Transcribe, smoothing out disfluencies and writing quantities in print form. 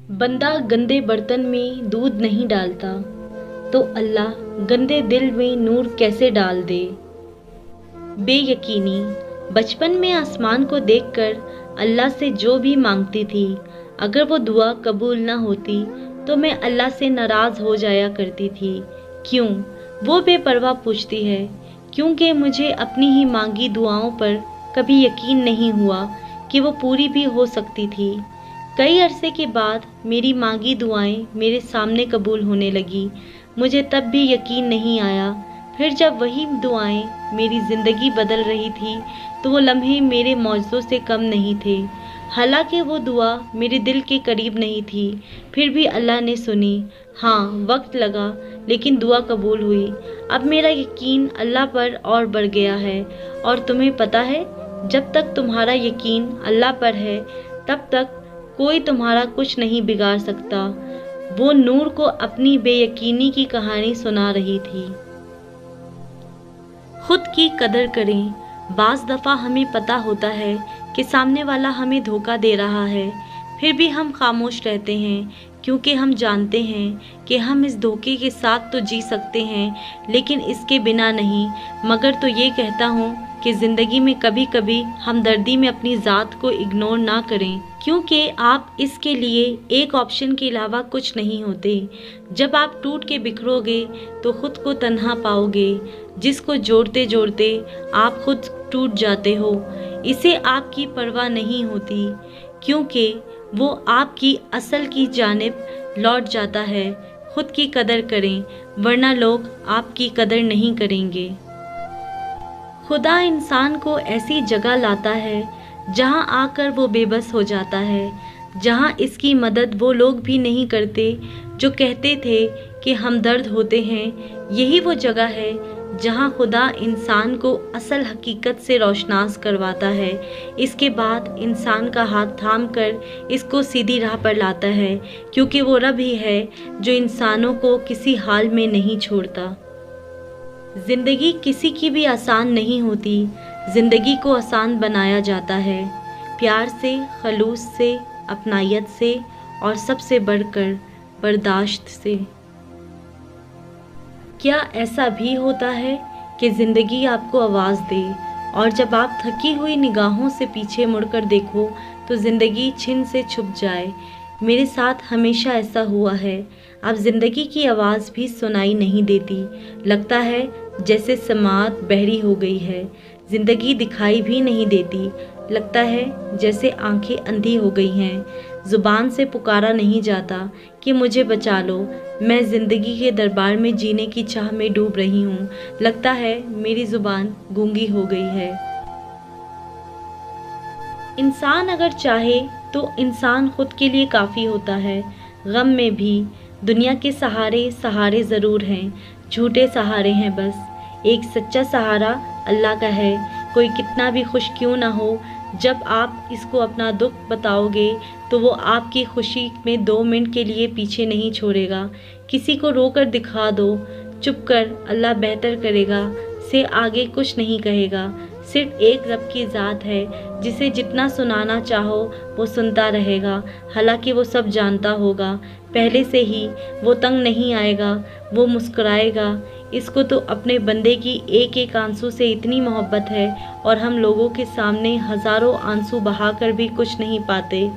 बंदा गंदे बर्तन में दूध नहीं डालता तो अल्लाह गंदे दिल में नूर कैसे डाल दे। बेयकीनी। बचपन में आसमान को देखकर अल्लाह से जो भी मांगती थी, अगर वो दुआ कबूल ना होती तो मैं अल्लाह से नाराज़ हो जाया करती थी। क्यों? वो बेपरवाह पूछती है, क्योंकि मुझे अपनी ही मांगी दुआओं पर कभी यकीन नहीं हुआ कि वो पूरी भी हो सकती थी। कई अरसे के बाद मेरी मांगी दुआएं मेरे सामने कबूल होने लगी। मुझे तब भी यकीन नहीं आया। फिर जब वही दुआएं मेरी ज़िंदगी बदल रही थी तो वो लम्हे मेरे मौजज़ों से कम नहीं थे। हालांकि वो दुआ मेरे दिल के करीब नहीं थी, फिर भी अल्लाह ने सुनी। हाँ, वक्त लगा लेकिन दुआ कबूल हुई। अब मेरा यकीन अल्लाह पर और बढ़ गया है। और तुम्हें पता है, जब तक तुम्हारा यकीन अल्लाह पर है तब तक कोई तुम्हारा कुछ नहीं बिगाड़ सकता। वो नूर को अपनी बेयकीनी की कहानी सुना रही थी। खुद की कदर करें। बाज़ दफ़ा हमें पता होता है कि सामने वाला हमें धोखा दे रहा है, फिर भी हम खामोश रहते हैं क्योंकि हम जानते हैं कि हम इस धोखे के साथ तो जी सकते हैं लेकिन इसके बिना नहीं। मगर तो ये कहता हूँ कि ज़िंदगी में कभी कभी हमदर्दी में अपनी ज़ात को इग्नोर ना करें, क्योंकि आप इसके लिए एक ऑप्शन के अलावा कुछ नहीं होते। जब आप टूट के बिखरोगे तो खुद को तन्हा पाओगे, जिसको जोड़ते जोड़ते आप खुद टूट जाते हो। इसे आपकी परवाह नहीं होती क्योंकि वो आपकी असल की जानिब लौट जाता है। खुद की कदर करें वरना लोग आपकी कदर नहीं करेंगे। खुदा इंसान को ऐसी जगह लाता है जहां आकर वो बेबस हो जाता है, जहां इसकी मदद वो लोग भी नहीं करते जो कहते थे कि हमदर्द होते हैं। यही वो जगह है जहां खुदा इंसान को असल हकीकत से रोशनास करवाता है। इसके बाद इंसान का हाथ थाम कर इसको सीधी राह पर लाता है, क्योंकि वो रब ही है जो इंसानों को किसी हाल में नहीं छोड़ता। ज़िंदगी किसी की भी आसान नहीं होती। ज़िंदगी को आसान बनाया जाता है प्यार से, खलूस से, अपनायत से और सबसे बढ़कर बर्दाश्त से। क्या ऐसा भी होता है कि ज़िंदगी आपको आवाज़ दे और जब आप थकी हुई निगाहों से पीछे मुड़कर देखो तो ज़िंदगी छिन से छुप जाए? मेरे साथ हमेशा ऐसा हुआ है। अब ज़िंदगी की आवाज़ भी सुनाई नहीं देती। लगता है जैसे समात बहरी हो गई है। ज़िंदगी दिखाई भी नहीं देती। लगता है जैसे आंखें अंधी हो गई हैं। ज़ुबान से पुकारा नहीं जाता कि मुझे बचा लो। मैं ज़िंदगी के दरबार में जीने की चाह में डूब रही हूँ। लगता है मेरी ज़ुबान गूंगी हो गई है। इंसान अगर चाहे तो इंसान खुद के लिए काफ़ी होता है। गम में भी दुनिया के सहारे सहारे ज़रूर हैं, झूठे सहारे हैं बस। एक सच्चा सहारा अल्लाह का है। कोई कितना भी खुश क्यों ना हो, जब आप इसको अपना दुख बताओगे तो वो आपकी खुशी में 2 मिनट के लिए पीछे नहीं छोड़ेगा। किसी को रोकर दिखा दो, चुप कर अल्लाह बेहतर करेगा से आगे कुछ नहीं कहेगा। सिर्फ एक रब की ज़ात है जिसे जितना सुनाना चाहो वो सुनता रहेगा। हालांकि वो सब जानता होगा पहले से ही। वो तंग नहीं आएगा, वो मुस्कुराएगा। इसको तो अपने बंदे की एक एक आंसू से इतनी मोहब्बत है और हम लोगों के सामने हज़ारों आंसू बहाकर भी कुछ नहीं पाते।